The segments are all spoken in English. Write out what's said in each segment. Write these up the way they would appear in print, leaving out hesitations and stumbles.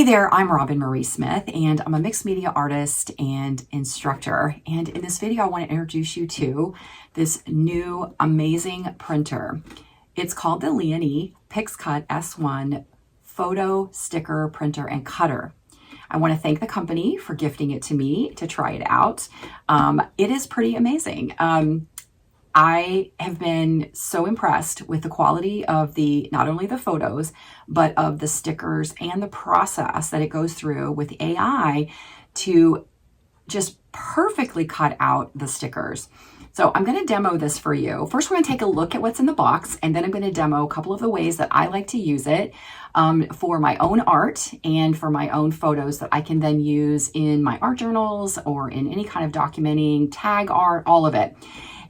Hey there, I'm Roben-Marie Smith, and I'm a mixed media artist and instructor. And in this video, I want to introduce you to this new amazing printer. It's called the Leone Pixcut S1 photo sticker printer and cutter. I want to thank the company for gifting it to me to try it out. It is pretty amazing. I have been so impressed with the quality of not only the photos, but of the stickers and the process that it goes through with AI to just perfectly cut out the stickers. So I'm going to demo this for you. First, we're going to take a look at what's in the box, and then I'm going to demo a couple of the ways that I like to use it for my own art and for my own photos that I can then use in my art journals or in any kind of documenting, tag art, all of it.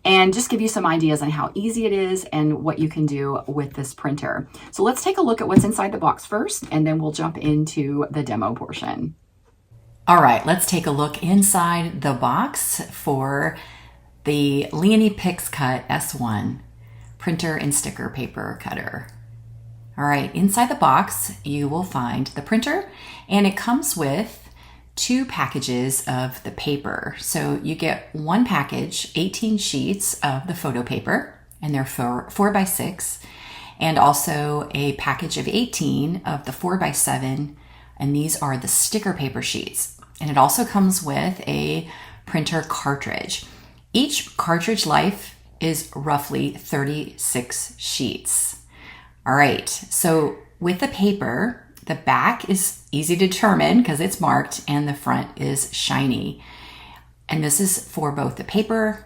And just give you some ideas on how easy it is and what you can do with this printer. So let's take a look at what's inside the box first, and then we'll jump into the demo portion. All right, let's take a look inside the box for the Liene Pixcut S1 printer and sticker paper cutter. All right, inside the box, you will find the printer, and it comes with 2 packages of the paper. So you get one package, 18 sheets of the photo paper, and they're 4x6, and also a package of 18 of the 4x7, and these are the sticker paper sheets. And it also comes with a printer cartridge. Each cartridge life is roughly 36 sheets. All right, so with the paper, the back is easy to determine because it's marked, and the front is shiny. And this is for both the paper,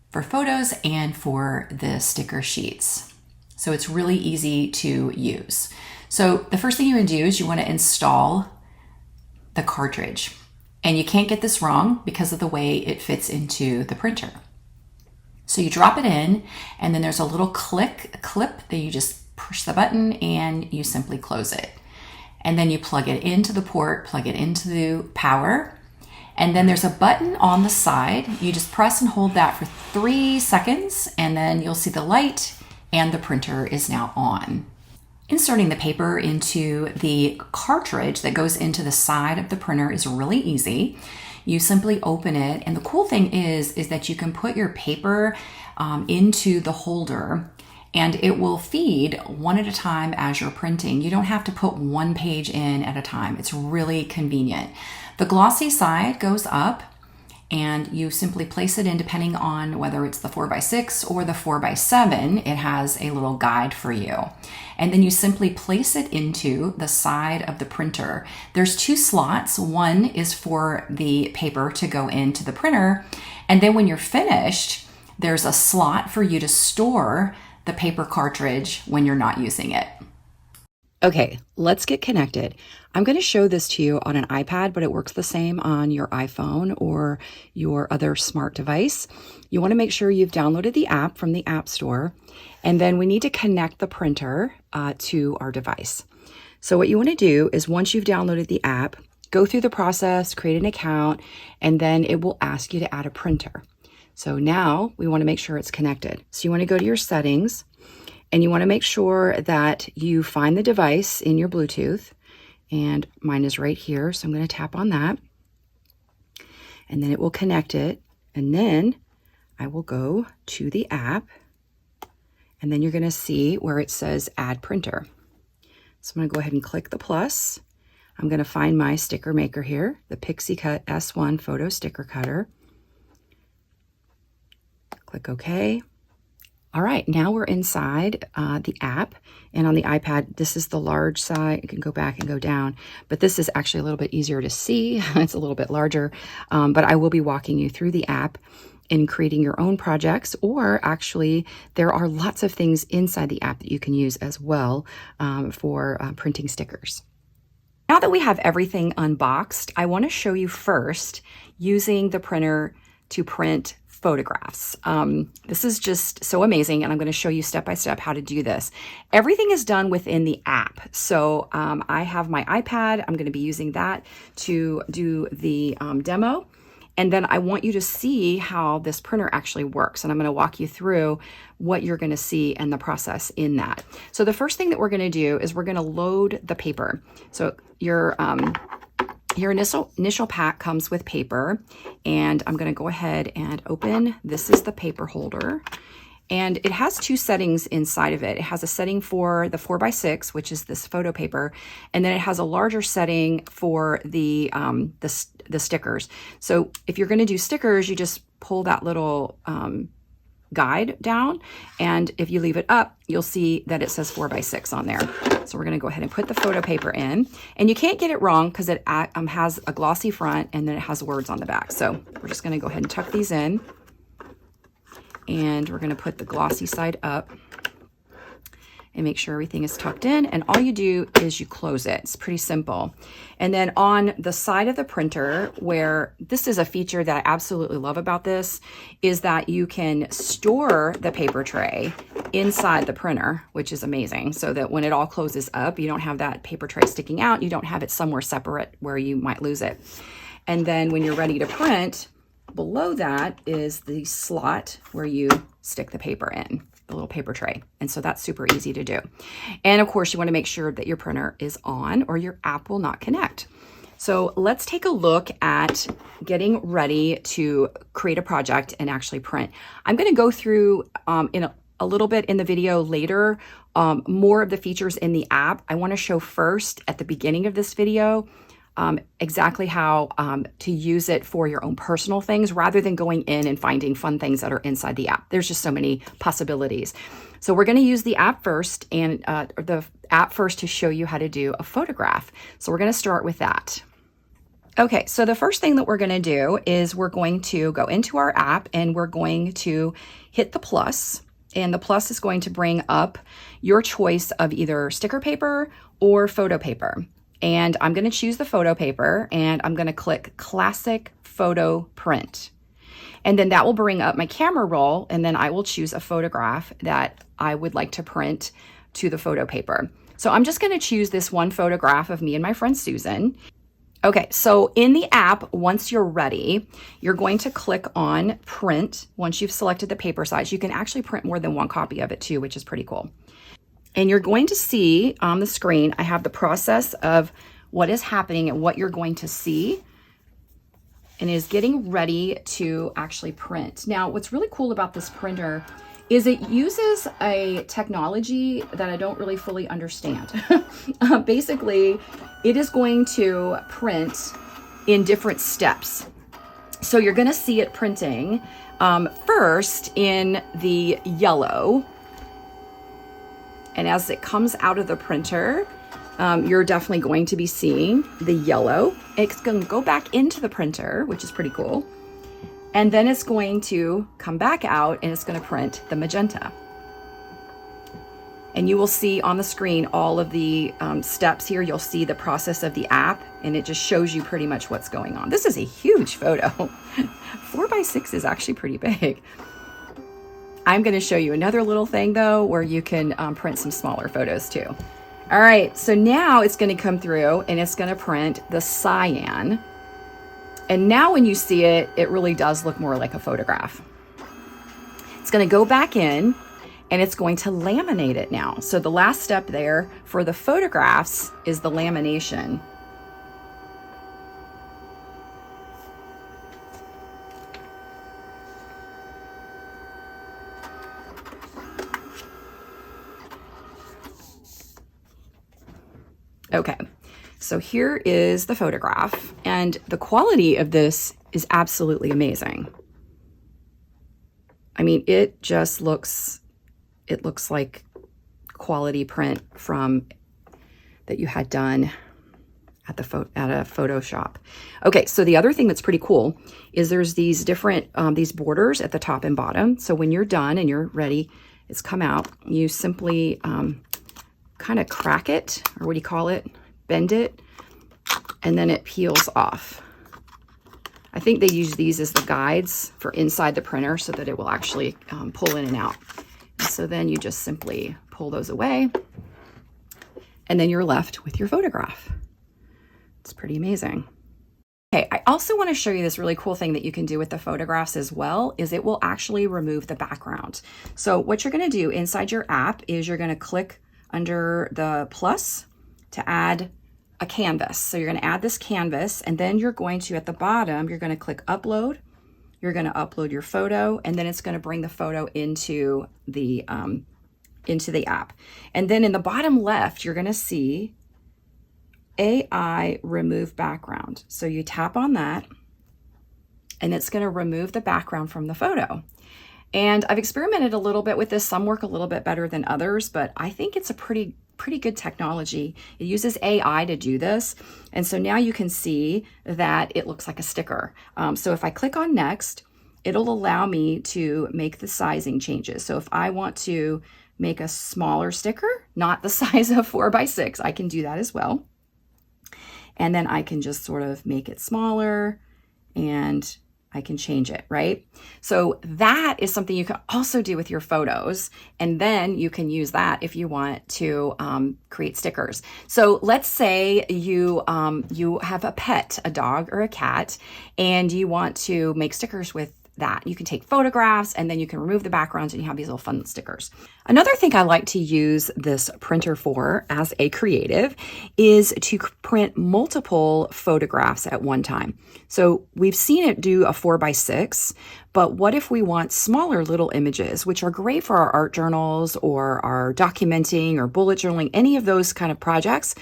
for photos, and for the sticker sheets. So it's really easy to use. So the first thing you want to do is you want to install the cartridge. And you can't get this wrong because of the way it fits into the printer. So you drop it in, and then there's a little clip that you just push the button and you simply close it. And then you plug it into the port, plug it into the power. And then there's a button on the side. You just press and hold that for 3 seconds, and then you'll see the light, and the printer is now on. Inserting the paper into the cartridge that goes into the side of the printer is really easy. You simply open it, and the cool thing is that you can put your paper into the holder, and it will feed one at a time as you're printing. You don't have to put one page in at a time. It's really convenient. The glossy side goes up, and you simply place it in depending on whether it's the 4x6 or the 4x7. It has a little guide for you. And then you simply place it into the side of the printer. There's 2 slots. One is for the paper to go into the printer. And then when you're finished, there's a slot for you to store the paper cartridge when you're not using it. Okay, let's get connected. I'm going to show this to you on an iPad, but it works the same on your iPhone or your other smart device. You want to make sure you've downloaded the app from the App Store, and then we need to connect the printer to our device. So what you want to do is, once you've downloaded the app, go through the process, create an account, and then it will ask you to add a printer. So now we want to make sure it's connected. So you want to go to your settings, and you want to make sure that you find the device in your Bluetooth, and mine is right here. So I'm going to tap on that, and then it will connect it. And then I will go to the app, and then you're going to see where it says add printer. So I'm going to go ahead and click the plus. I'm going to find my sticker maker here, the Pixcut S1 photo sticker cutter. Click OK. All right, now we're inside the app, and on the iPad, this is the large side. You can go back and go down, but this is actually a little bit easier to see. It's a little bit larger, but I will be walking you through the app in creating your own projects, or actually there are lots of things inside the app that you can use as well for printing stickers. Now that we have everything unboxed, I want to show you first using the printer to print photographs. This is just so amazing, and I'm going to show you step by step how to do this. Everything is done within the app. So I have my iPad. I'm going to be using that to do the demo. And then I want you to see how this printer actually works. And I'm going to walk you through what you're going to see and the process in that. So the first thing that we're going to do is we're going to load the paper. So your initial pack comes with paper, and I'm going to go ahead and open. This is the paper holder. And it has two settings inside of it. It has a setting for the 4x6, which is this photo paper, and then it has a larger setting for the stickers. So if you're going to do stickers, you just pull that little guide down, and if you leave it up, you'll see that it says 4x6 on there. So we're going to go ahead and put the photo paper in, and you can't get it wrong because it has a glossy front and then it has words on the back. So we're just going to go ahead and tuck these in. And we're going to put the glossy side up and make sure everything is tucked in. And all you do is you close it. It's pretty simple. And then on the side of the printer, where this is a feature that I absolutely love about this, is that you can store the paper tray inside the printer, which is amazing. So that when it all closes up, you don't have that paper tray sticking out. You don't have it somewhere separate where you might lose it. And then when you're ready to print, below that is the slot where you stick the paper in, the little paper tray. And so that's super easy to do. And of course, you want to make sure that your printer is on or your app will not connect. So let's take a look at getting ready to create a project and actually print. I'm going to go through in a little bit in the video later, more of the features in the app. I want to show first at the beginning of this video exactly how to use it for your own personal things rather than going in and finding fun things that are inside the app. There's just so many possibilities. So we're going to use the app first, and to show you how to do a photograph. So we're going to start with that. Okay, so the first thing that we're going to do is we're going to go into our app and we're going to hit the plus. And the plus is going to bring up your choice of either sticker paper or photo paper. And I'm going to choose the photo paper, and I'm going to click Classic Photo Print. And then that will bring up my camera roll, and then I will choose a photograph that I would like to print to the photo paper. So I'm just going to choose this one photograph of me and my friend Susan. Okay, so in the app, once you're ready, you're going to click on Print. Once you've selected the paper size, you can actually print more than one copy of it too, which is pretty cool. And you're going to see on the screen, I have the process of what is happening and what you're going to see, and is getting ready to actually print. Now, what's really cool about this printer is it uses a technology that I don't really fully understand. Basically, it is going to print in different steps. So you're going to see it printing first in the yellow. And as it comes out of the printer, you're definitely going to be seeing the yellow. It's going to go back into the printer, which is pretty cool. And then it's going to come back out and it's going to print the magenta. And you will see on the screen all of the steps here. You'll see the process of the app, and it just shows you pretty much what's going on. This is a huge photo. 4x6 is actually pretty big. I'm going to show you another little thing though, where you can print some smaller photos too. All right, so now it's going to come through and it's going to print the cyan. And now when you see it, it really does look more like a photograph. It's going to go back in and it's going to laminate it now. So the last step there for the photographs is the lamination. Okay, so here is the photograph, and the quality of this is absolutely amazing. I mean, it just looks, it looks like quality print from that you had done at a photo shop. Okay, so the other thing that's pretty cool is there's these different these borders at the top and bottom. So when you're done and you're ready, it's come out, you simply kind of crack it, or what do you call it? Bend it, and then it peels off. I think they use these as the guides for inside the printer so that it will actually pull in and out. And so then you just simply pull those away, and then you're left with your photograph. It's pretty amazing. Okay, I also want to show you this really cool thing that you can do with the photographs as well, is it will actually remove the background. So what you're going to do inside your app is you're going to click under the plus to add a canvas. So you're going to add this canvas, and then you're going to, at the bottom, you're going to click upload. You're going to upload your photo, and then it's going to bring the photo into the app. And then in the bottom left, you're going to see AI remove background. So you tap on that, and it's going to remove the background from the photo. And I've experimented a little bit with this. Some work a little bit better than others, but I think it's a pretty good technology. It uses AI to do this. And so now you can see that it looks like a sticker. So if I click on next, it'll allow me to make the sizing changes. So if I want to make a smaller sticker, not the size of 4x6, I can do that as well. And then I can just sort of make it smaller, and I can change it, right? So that is something you can also do with your photos. And then you can use that if you want to create stickers. So let's say you have a pet, a dog or a cat, and you want to make stickers with that. You can take photographs, and then you can remove the backgrounds, and you have these little fun stickers. Another thing I like to use this printer for as a creative is to print multiple photographs at one time. So we've seen it do a 4x6, but what if we want smaller little images, which are great for our art journals or our documenting or bullet journaling, any of those kind of projects.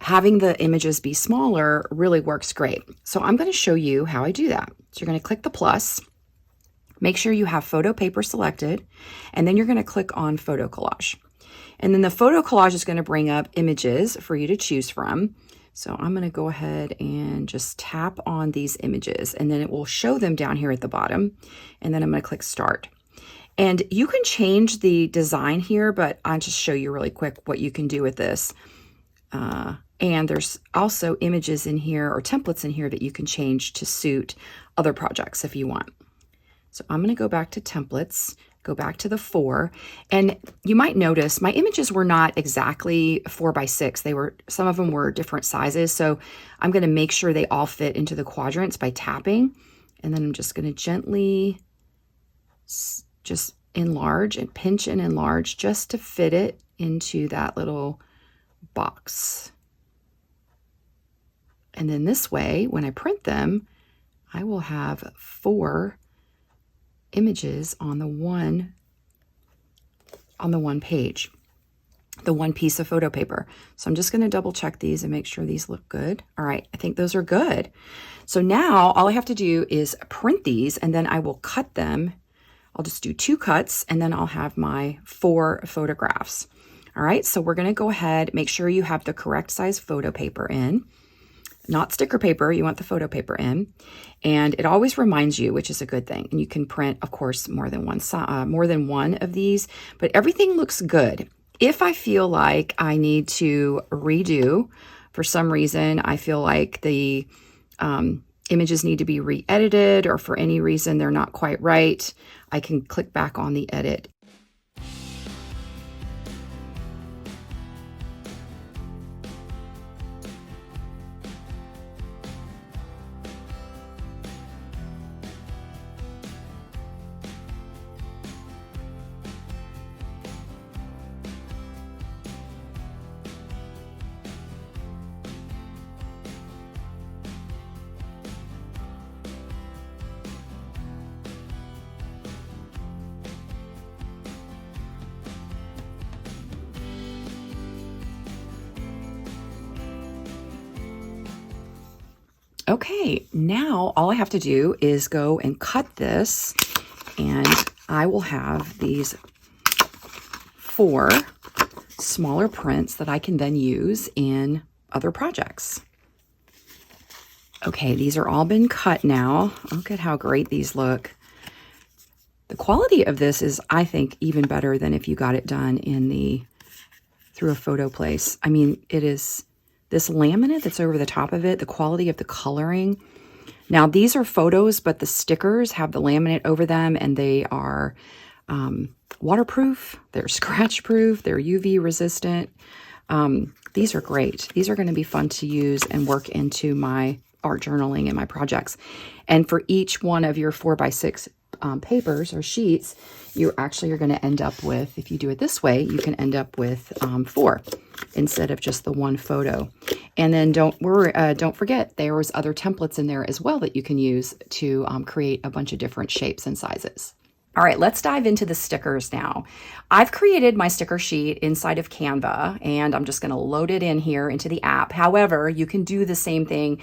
Having the images be smaller really works great. So I'm going to show you how I do that. So you're going to click the plus, make sure you have photo paper selected, and then you're going to click on photo collage. And then the photo collage is going to bring up images for you to choose from. So I'm going to go ahead and just tap on these images, and then it will show them down here at the bottom. And then I'm going to click start. And you can change the design here, but I'll just show you really quick what you can do with this. And there's also images in here or templates in here that you can change to suit other projects if you want. So I'm going to go back to templates, go back to the 4, and you might notice my images were not exactly 4x6. Some of them were different sizes. So I'm going to make sure they all fit into the quadrants by tapping. And then I'm just going to gently just enlarge and pinch and enlarge just to fit it into that little box. And then this way, when I print them, I will have 4 images on the one page, the one piece of photo paper. So I'm just going to double check these and make sure these look good. All right, I think those are good. So now all I have to do is print these, and then I will cut them. I'll just do 2 cuts, and then I'll have my 4 photographs. All right, so we're going to go ahead, make sure you have the correct size photo paper in. Not sticker paper, you want the photo paper in. And it always reminds you, which is a good thing. And you can print, of course, more than one of these, but everything looks good. If I feel like I need to redo, for some reason, I feel like the images need to be re-edited, or for any reason they're not quite right, I can click back on the edit. Okay, now all I have to do is go and cut this, and I will have these 4 smaller prints that I can then use in other projects. Okay, these are all been cut now. Look at how great these look. The quality of this is, I think, even better than if you got it done through a photo place. I mean, it is this laminate that's over the top of it, the quality of the coloring. Now, these are photos, but the stickers have the laminate over them, and they are waterproof, they're scratch proof, they're UV resistant. These are great. These are going to be fun to use and work into my art journaling and my projects. And for each one of your 4x6 papers or sheets, you actually are going to end up with, if you do it this way, you can end up with 4 instead of just the one photo. And then don't forget, there was other templates in there as well that you can use to create a bunch of different shapes and sizes. All right, let's dive into the stickers now. I've created my sticker sheet inside of Canva, and I'm just going to load it in here into the app. However, you can do the same thing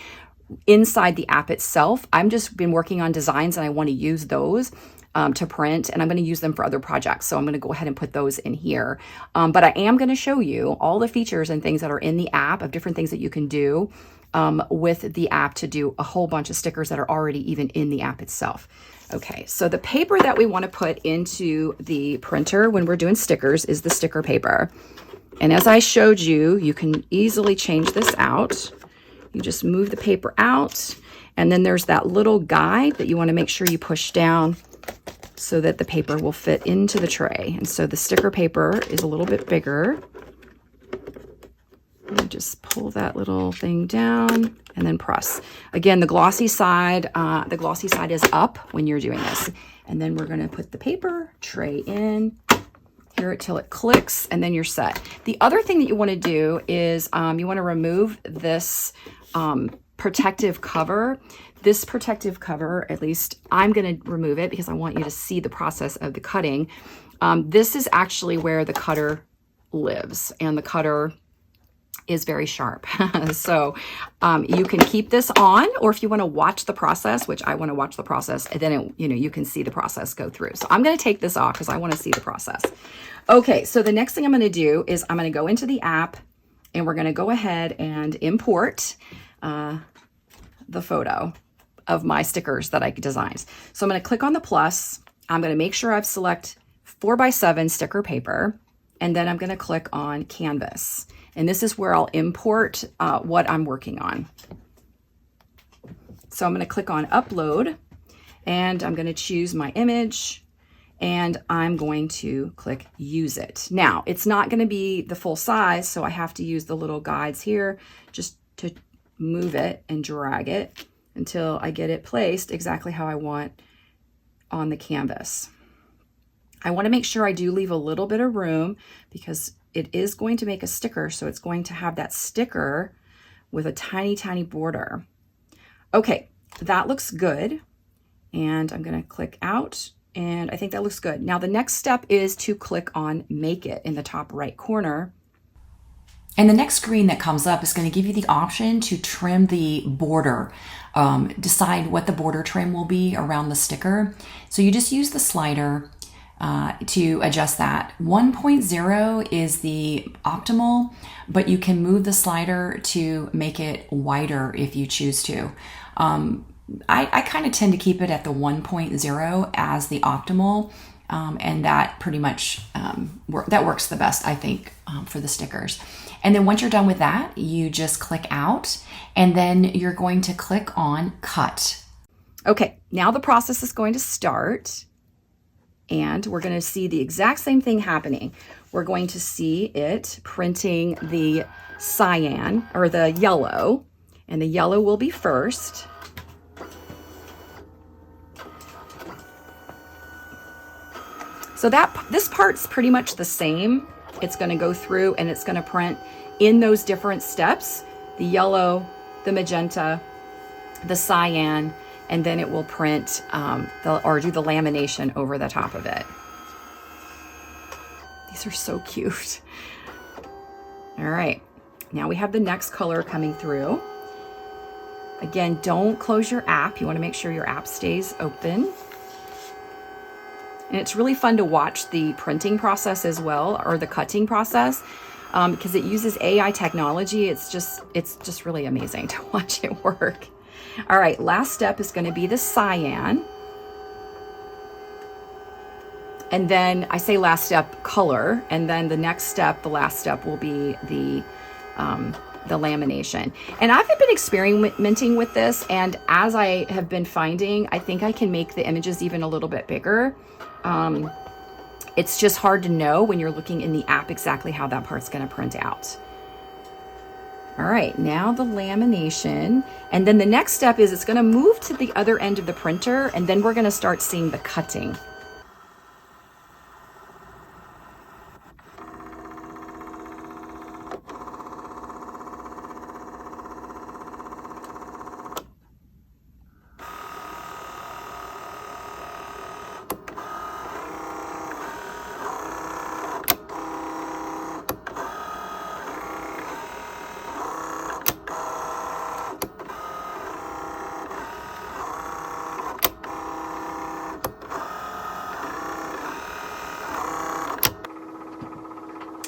inside the app itself. I've just been working on designs and I want to use those to print, and I'm going to use them for other projects. So I'm going to go ahead and put those in here. But I am going to show you all the features and things that are in the app of different things that you can do with the app to do a whole bunch of stickers that are already even in the app itself. Okay, so the paper that we want to put into the printer when we're doing stickers is the sticker paper. And as I showed you, you can easily change this out. You just move the paper out, and then there's that little guide that you want to make sure you push down so that the paper will fit into the tray. And so the sticker paper is a little bit bigger. You just pull that little thing down and then press. Again, the glossy side is up when you're doing this. And then we're going to put the paper tray in, hear it till it clicks, and then you're set. The other thing that you want to do is you want to remove this protective cover. This protective cover, at least I'm going to remove it because I want you to see the process of the cutting. This is actually where the cutter lives, and the cutter is very sharp. So you can keep this on, or if you want to watch the process, which I want to watch the process, and then you can see the process go through. So I'm going to take this off because I want to see the process. Okay, so the next thing I'm going to do is I'm going to go into the app, and we're going to go ahead and import the photo of my stickers that I designed. So I'm going to click on the plus. I'm going to make sure I've select 4x7 sticker paper, and then I'm going to click on canvas. And this is where I'll import what I'm working on. So I'm going to click on upload, and I'm going to choose my image, and I'm going to click use it. Now, it's not going to be the full size, so I have to use the little guides here just to move it and drag it until I get it placed exactly how I want on the canvas. I want to make sure I do leave a little bit of room because it is going to make a sticker, so it's going to have that sticker with a tiny, tiny border. Okay, that looks good. And I'm going to click out, and I think that looks good. Now, the next step is to click on Make It in the top right corner. And the next screen that comes up is going to give you the option to trim the border, decide what the border trim will be around the sticker. So you just use the slider to adjust that. 1.0 is the optimal, but you can move the slider to make it wider if you choose to. I kind of tend to keep it at the 1.0 as the optimal, and that pretty much that works the best, I think, for the stickers. And then once you're done with that, you just click out, and then you're going to click on Cut. Okay, now the process is going to start. And we're going to see the exact same thing happening. We're going to see it printing the cyan or the yellow, and the yellow will be first. So this part's pretty much the same. It's going to go through and it's going to print in those different steps, the yellow, the magenta, the cyan, and then it will print or do the lamination over the top of it. These are so cute. All right, now we have the next color coming through. Again, don't close your app. You want to make sure your app stays open. And it's really fun to watch the printing process as well, or the cutting process, because it uses AI technology. It's just really amazing to watch it work. All right, last step is going to be the cyan. And then I say last step, color, and then the next step, the last step will be the lamination. And I've been experimenting with this, and as I have been finding, I think I can make the images even a little bit bigger. It's just hard to know when you're looking in the app exactly how that part's going to print out. All right, now the lamination. And then the next step is it's gonna move to the other end of the printer, and then we're gonna start seeing the cutting.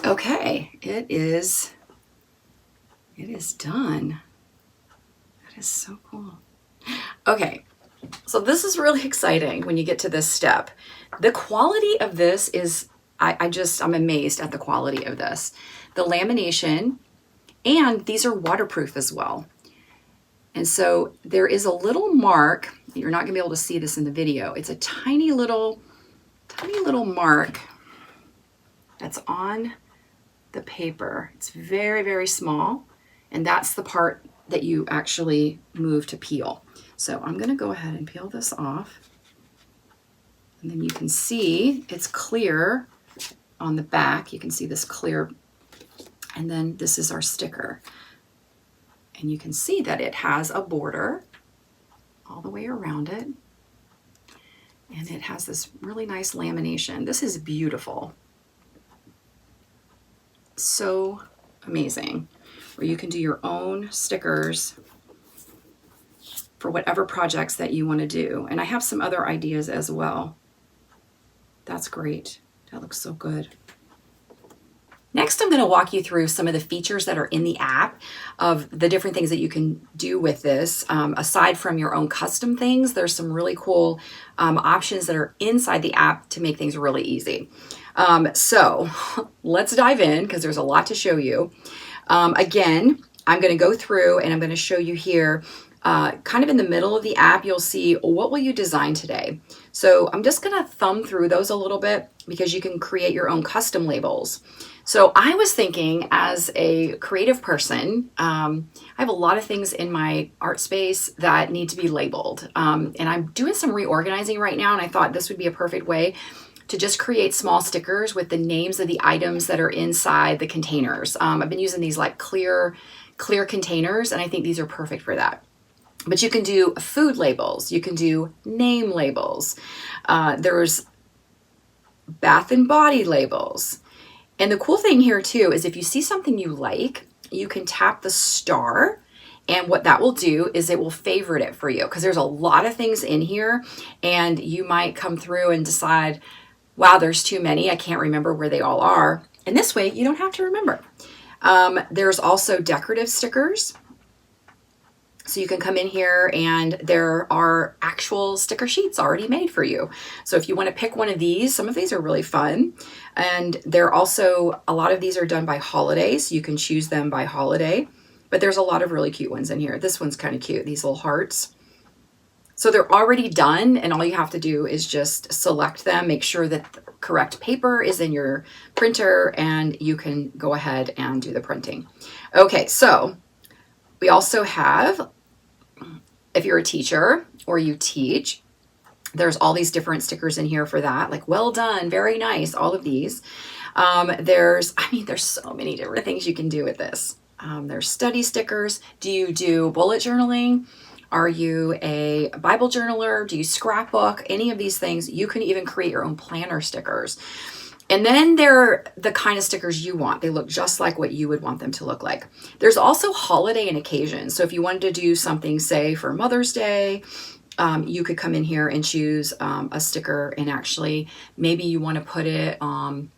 Okay, it is done. That is so cool. Okay, so this is really exciting when you get to this step. The quality of this is, I'm amazed at the quality of this. The lamination, and these are waterproof as well. And so there is a little mark, you're not gonna be able to see this in the video. It's a tiny little mark that's on the paper. It's very, very small. And that's the part that you actually move to peel. So I'm gonna go ahead and peel this off. And then you can see it's clear on the back. You can see this clear. And then this is our sticker. And you can see that it has a border all the way around it. And it has this really nice lamination. This is beautiful. So amazing, where you can do your own stickers for whatever projects that you want to do. And I have some other ideas as well. That's great. That looks so good. Next, I'm going to walk you through some of the features that are in the app of the different things that you can do with this. Aside from your own custom things, there's some really cool options that are inside the app to make things really easy. So let's dive in because there's a lot to show you. Again, I'm going to go through and I'm going to show you here, kind of in the middle of the app, you'll see what will you design today. So I'm just going to thumb through those a little bit because you can create your own custom labels. So I was thinking, as a creative person, I have a lot of things in my art space that need to be labeled. And I'm doing some reorganizing right now, and I thought this would be a perfect way to just create small stickers with the names of the items that are inside the containers. I've been using these like clear containers, and I think these are perfect for that. But you can do food labels, you can do name labels. There's bath and body labels. And the cool thing here too is if you see something you like, you can tap the star, and what that will do is it will favorite it for you, because there's a lot of things in here and you might come through and decide, wow, there's too many, I can't remember where they all are. And this way you don't have to remember. There's also decorative stickers. So you can come in here and there are actual sticker sheets already made for you. So if you want to pick one of these, some of these are really fun. And they're also, a lot of these are done by holidays. So you can choose them by holiday, but there's a lot of really cute ones in here. This one's kind of cute, these little hearts. So they're already done, and all you have to do is just select them, make sure that the correct paper is in your printer, and you can go ahead and do the printing. Okay, so we also have, if you're a teacher or you teach, there's all these different stickers in here for that, like well done, very nice, all of these. There's so many different things you can do with this. There's study stickers. Do you do bullet journaling? Are you a Bible journaler? Do you scrapbook? Any of these things. You can even create your own planner stickers. And then they're the kind of stickers you want. They look just like what you would want them to look like. There's also holiday and occasion. So if you wanted to do something, say for Mother's Day, you could come in here and choose a sticker, and actually maybe you want to put it on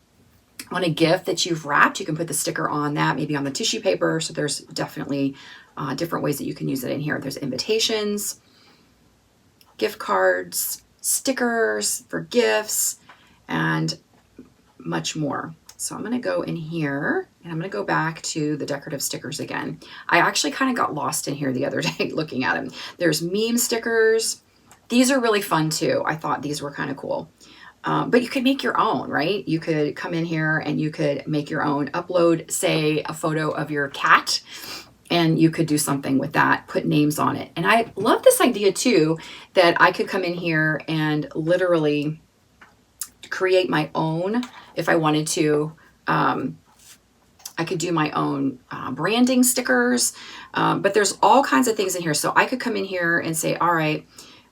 a gift that you've wrapped. You can put the sticker on that, maybe on the tissue paper. So there's definitely different ways that you can use it in here. There's invitations, gift cards, stickers for gifts, and much more. So I'm going to go in here and I'm going to go back to the decorative stickers again. I actually kind of got lost in here the other day looking at them. There's meme stickers. These are really fun too. I thought these were kind of cool. But you could make your own, right? You could come in here and you could make your own, upload, say, a photo of your cat, And you could do something with that, put names on it. And I love this idea too, that I could come in here and literally create my own if I wanted to. I could do my own branding stickers, but there's all kinds of things in here. So I could come in here and say, all right,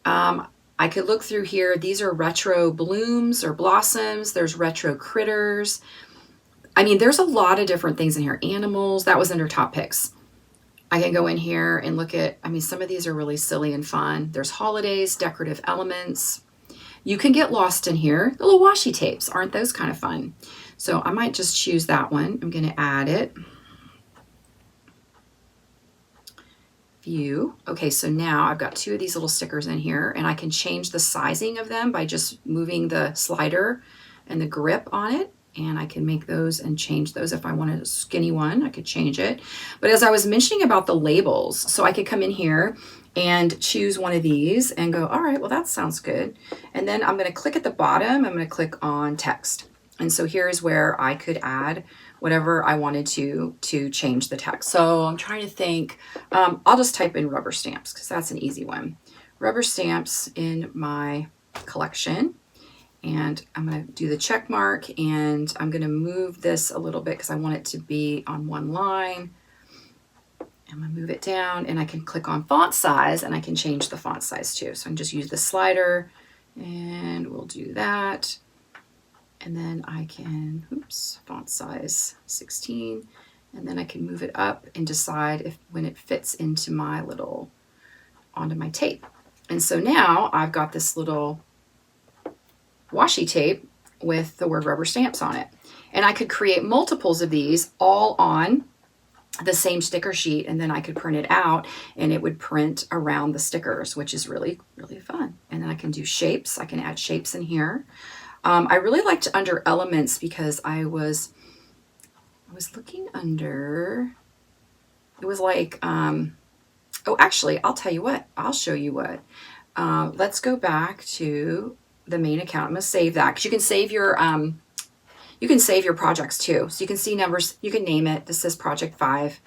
I could look through here. These are retro blooms or blossoms. There's retro critters. I mean, there's a lot of different things in here. Animals, that was under top picks. I can go in here and look at, I mean, some of these are really silly and fun. There's holidays, decorative elements. You can get lost in here. The little washi tapes, aren't those kind of fun? So I might just choose that one. I'm going to add it. View. Okay, so now I've got 2 of these little stickers in here, and I can change the sizing of them by just moving the slider and the grip on it. And I can make those and change those. If I wanted a skinny one, I could change it. But as I was mentioning about the labels, so I could come in here and choose one of these and go, all right, well, that sounds good. And then I'm going to click at the bottom. I'm going to click on text. And so here's where I could add whatever I wanted to change the text. So I'm trying to think, I'll just type in rubber stamps because that's an easy one. Rubber stamps in my collection. And I'm going to do the check mark, and I'm going to move this a little bit because I want it to be on one line. I'm going to move it down, and I can click on font size, and I can change the font size too. So I can just use the slider, and we'll do that. And then I can, font size 16, and then I can move it up and decide if when it fits into my little, onto my tape. And so now I've got this little washi tape with the word rubber stamps on it. And I could create multiples of these all on the same sticker sheet, and then I could print it out and it would print around the stickers, which is really, really fun. And then I can do shapes. I can add shapes in here. I really liked under elements because I was looking under, it was like, oh, actually, I'll tell you what, I'll show you what. Let's go back to the main account. I'm going to save that because you can save your projects too. So you can see numbers, you can name it. This says project 5.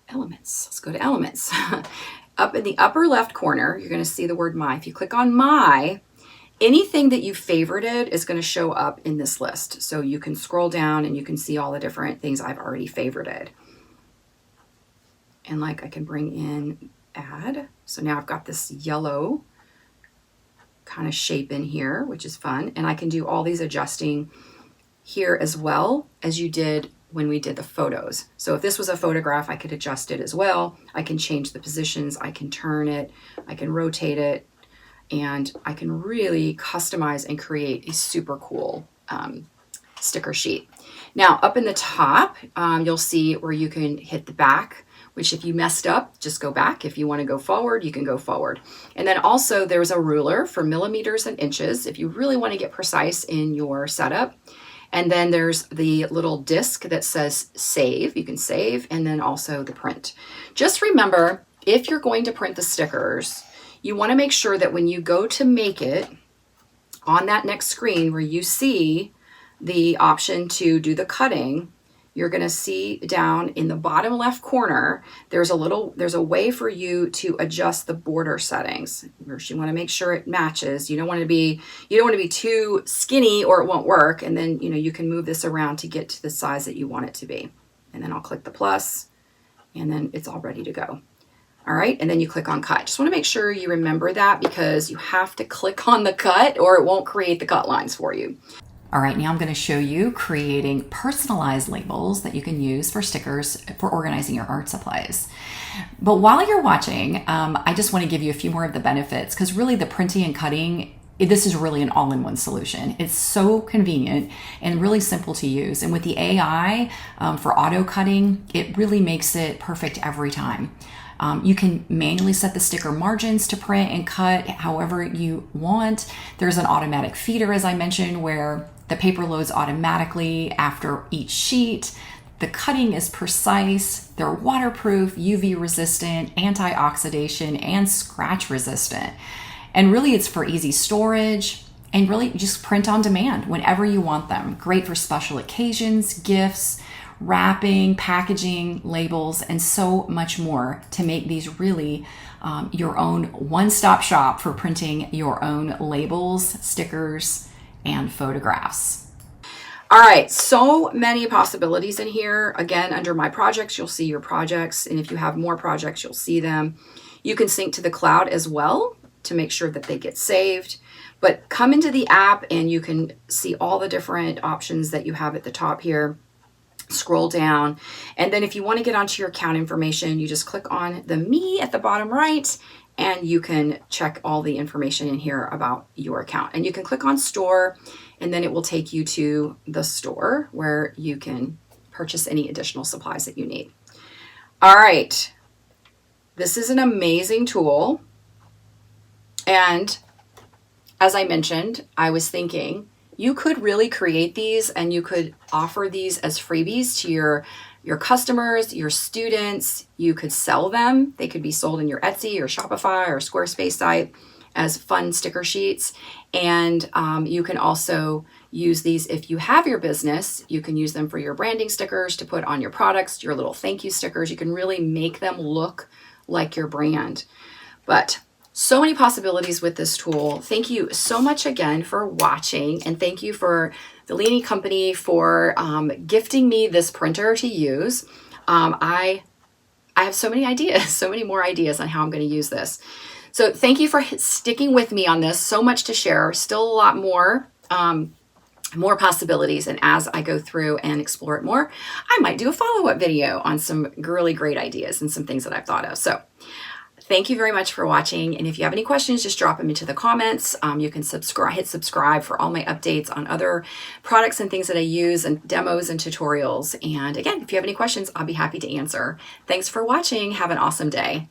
Elements. Let's go to elements. Up in the upper left corner, you're going to see the word my. If you click on my, anything that you favorited is going to show up in this list. So you can scroll down and you can see all the different things I've already favorited. And like I can bring in add. So now I've got this yellow kind of shape in here, which is fun. And I can do all these adjusting here as well as you did when we did the photos. So if this was a photograph, I could adjust it as well. I can change the positions, I can turn it, I can rotate it, and I can really customize and create a super cool sticker sheet. Now up in the top, you'll see where you can hit the back, which if you messed up, just go back. If you want to go forward, you can go forward. And then also there's a ruler for millimeters and inches if you really want to get precise in your setup. And then there's the little disc that says save. You can save, and then also the print. Just remember, if you're going to print the stickers, you want to make sure that when you go to make it, on that next screen where you see the option to do the cutting, you're going to see down in the bottom left corner, there's a way for you to adjust the border settings. First, you want to make sure it matches. You don't want to be too skinny or it won't work. And then, you can move this around to get to the size that you want it to be. And then I'll click the plus, and then it's all ready to go. All right. And then you click on cut. Just want to make sure you remember that because you have to click on the cut or it won't create the cut lines for you. All right, now I'm going to show you creating personalized labels that you can use for stickers for organizing your art supplies. But while you're watching, I just want to give you a few more of the benefits because really the printing and cutting, this is really an all-in-one solution. It's so convenient and really simple to use. And with the AI for auto cutting, it really makes it perfect every time. You can manually set the sticker margins to print and cut however you want. There's an automatic feeder, as I mentioned, where the paper loads automatically after each sheet. The cutting is precise. They're waterproof, UV resistant, anti-oxidation, and scratch resistant. And really it's for easy storage and really just print on demand whenever you want them. Great for special occasions, gifts, wrapping, packaging, labels, and so much more to make these really your own one-stop shop for printing your own labels, stickers, and photographs. All right, so many possibilities in here. Again, under my projects, you'll see your projects. And if you have more projects, you'll see them. You can sync to the cloud as well to make sure that they get saved. But come into the app and you can see all the different options that you have at the top here. Scroll down. And then if you want to get onto your account information, you just click on the Me at the bottom right, and you can check all the information in here about your account. And you can click on Store, and then it will take you to the store where you can purchase any additional supplies that you need. All right. This is an amazing tool. And as I mentioned, I was thinking you could really create these and you could offer these as freebies to your customers, your students. You could sell them. They could be sold in your Etsy or Shopify or Squarespace site as fun sticker sheets. And you can also use these if you have your business. You can use them for your branding stickers to put on your products, your little thank you stickers. You can really make them look like your brand. But so many possibilities with this tool. Thank you so much again for watching, and thank you for the Liene Company for gifting me this printer to use. I have so many ideas, so many more ideas on how I'm going to use this. So thank you for sticking with me on this. So much to share. Still a lot more. More possibilities, and as I go through and explore it more, I might do a follow-up video on some really great ideas and some things that I've thought of. So thank you very much for watching. And if you have any questions, just drop them into the comments. You can hit subscribe for all my updates on other products and things that I use and demos and tutorials. And again, if you have any questions, I'll be happy to answer. Thanks for watching. Have an awesome day.